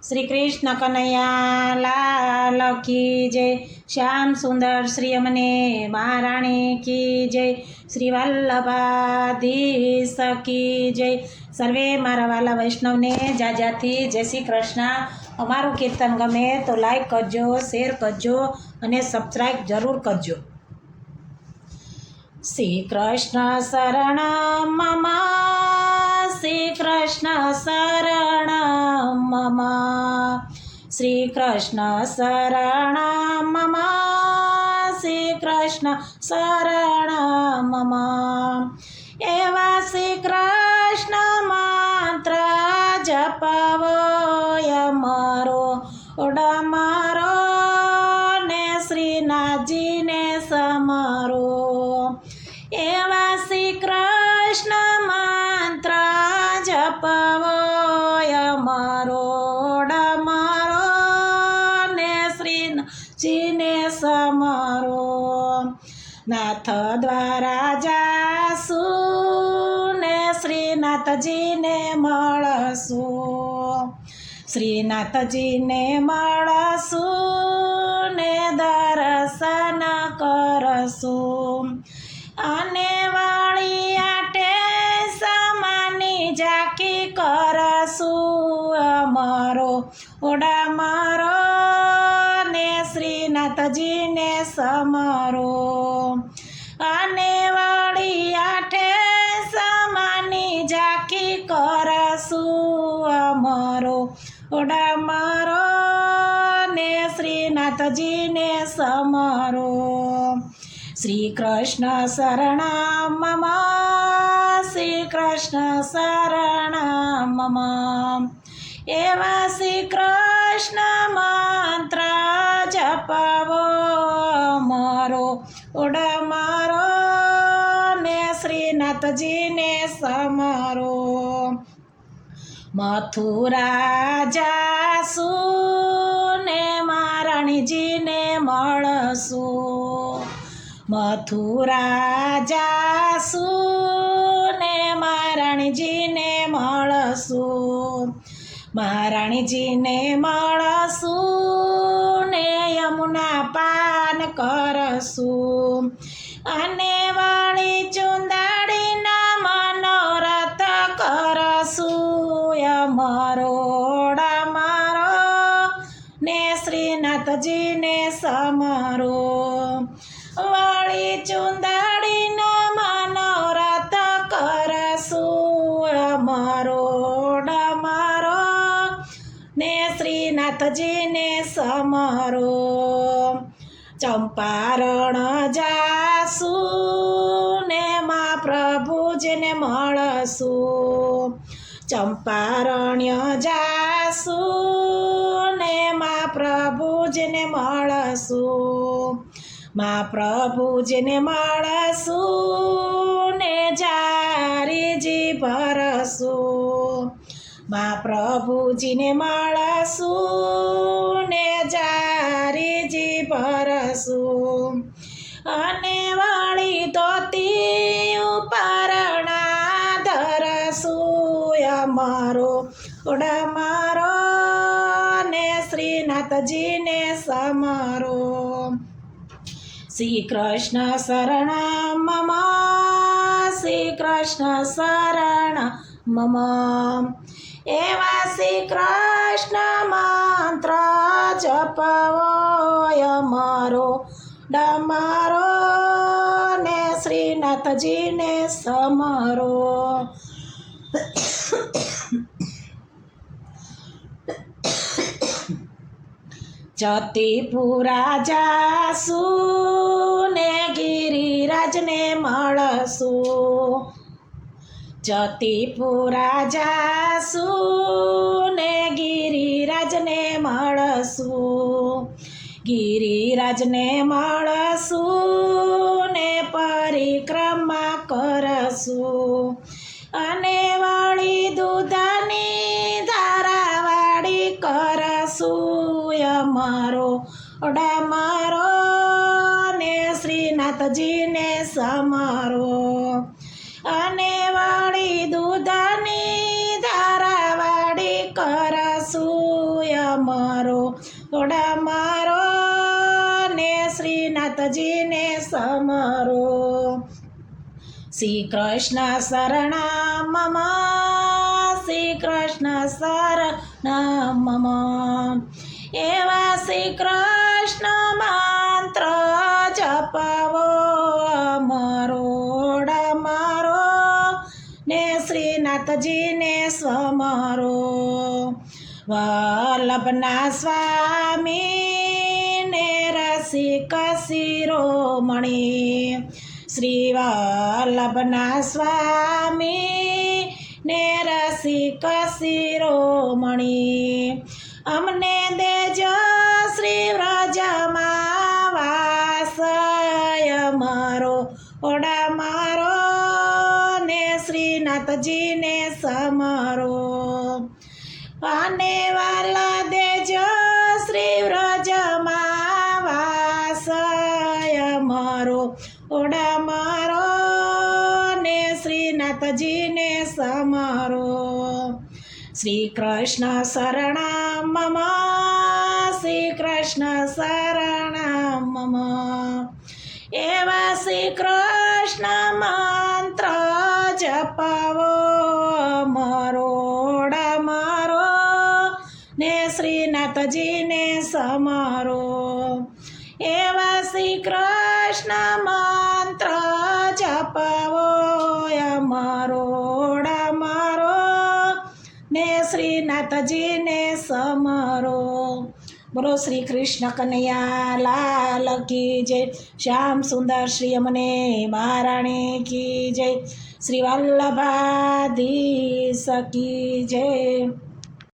શ્રી કૃષ્ણ કનૈયા લાલ કી જય. શ્યામ સુંદર શ્રી અમને મહારાણી કી જય. શ્રી વલ્લભાધીશ કી જય. સર્વે મારા વાલા વૈષ્ણવને જાજાથી જય શ્રી કૃષ્ણ. અમારું કીર્તન ગમે તો લાઈક કરજો, શેર કરજો અને સબસ્ક્રાઈબ જરૂર કરજો. શ્રી કૃષ્ણ શરણ મમ, શ્રી કૃષ્ણ શરણ મમ, શ્રી કૃષ્ણ શરણ મમ, શ્રી કૃષ્ણ શરણ મમ. એવા શ્રી કૃષ્ણ મંત્ર જપવો અમારો ડમરો ને શ્રીનાથજીને સમરો. એવા શ્રી કૃષ્ણ મંત્ર જપવો અમારો ડમરો ને શ્રીનાથજીને સમરો. નાથ દ્વારા જાશું ને શ્રીનાથજીને મળશું, શ્રીનાથજીને મળશું ને દર્શન કરશું. અને વળી આટે સમાની ઝાંકી કરશું અમારો ડમરો ને શ્રીનાથજીને સમરો. અને વળી આઠે સમાની ઝાંકી કરશું અમારો ડમરો ને શ્રીનાથજીને સમરો. શ્રી કૃષ્ણ શરણ મમ, શ્રી કૃષ્ણ શરણ મમ. એવા શ્રી કૃષ્ણ મંત્ર જપવો અમારો ડમરો ને શ્રીનાથજીને સમરો. મથુરા જાશું ને મહારાણીજીને મળશું, મથુરા જાશું ને મહારાણીજીને મળશું, મહારાણીજીને મળશું ને યમુના પાન કરશું. અને વળી ચુંદડીના મનોરથ કરશું અમારો ડમરો ને શ્રીનાથજીને સમરો. વળી ચુંદડીના મનોરથ કરશું અમારો ડમરો ને શ્રીનાથજીને સમરો. ચંપારણ જાશું ને મા પ્રભુજીને મળશું, ચંપારણ્ય જાશું ને મા પ્રભુજીને મળશું, મા પ્રભુજીને મળશું ને જારીજી ભરશું, મા પ્રભુજીને મળશું ને જારીજી ભરશું. અને વળી ધોતી ઉપરણા ધરશું અમારો ડમરો ને શ્રીનાથજીને સમરો. શ્રી કૃષ્ણ શરણ મમ, શ્રી કૃષ્ણ શરણ મમ. એવા શ્રી કૃષ્ણ મંત્ર જપવો અમારો ડમરો ને શ્રીનાથજીને સમરો. જતીપુરા જાશું ને ગિરિરાજને મળશું, જતીપુરા જાશું ને ગિરિરાજને મળશું, ગિરિરાજને મળશું ને પરિક્રમા કરશું. અને વળી દૂધની ધારાવાળી કરશું અમારો ડમરો ને શ્રીનાથજીને સમરો. અને વળી દૂધની ધારાવાળી કરશું સુય મારો ઓડા મારો ને શ્રીનાથજીને સમરો શ્રી કૃષ્ણ શરણ મમ શ્રી કૃષ્ણ શરણ મમ એવા શ્રી કૃષ્ણ મંત્ર જપવો મરોડા મારો ને શ્રીનાથજીને સ્મરો વલ્લભના સ્વામી ને રસિક શિરોમણી શ્રી વલ્લભના સ્વામી ને રસિક શિરોમણી અમને દેજો શ્રી વ્રજમાં વાસય મારો ઓડા મારો ને શ્રીનાથજીને સમરો આને વાલા દેજો શ્રી વ્રજમાં વાસય મારો ઓડા મારો ને શ્રીનાથજીને સમરો શ્રી કૃષ્ણ શરણ મમ શ્રી કૃષ્ણ શરણ મમ એવા શ્રી કૃષ્ણ મંત્ર જપવો મરોડા મારો ને શ્રીનાથજીને સમરો એવા શ્રી કૃષ્ણ મંત્ર જપવો મરોડા મારો ને શ્રીનાથજીને સમરો બોલો શ્રી કૃષ્ણ કનૈયા લાલ કી જય શ્યામ સુંદર શ્રી અમને મહારાણી કી જય શ્રી વલ્લભાધીશ કી જય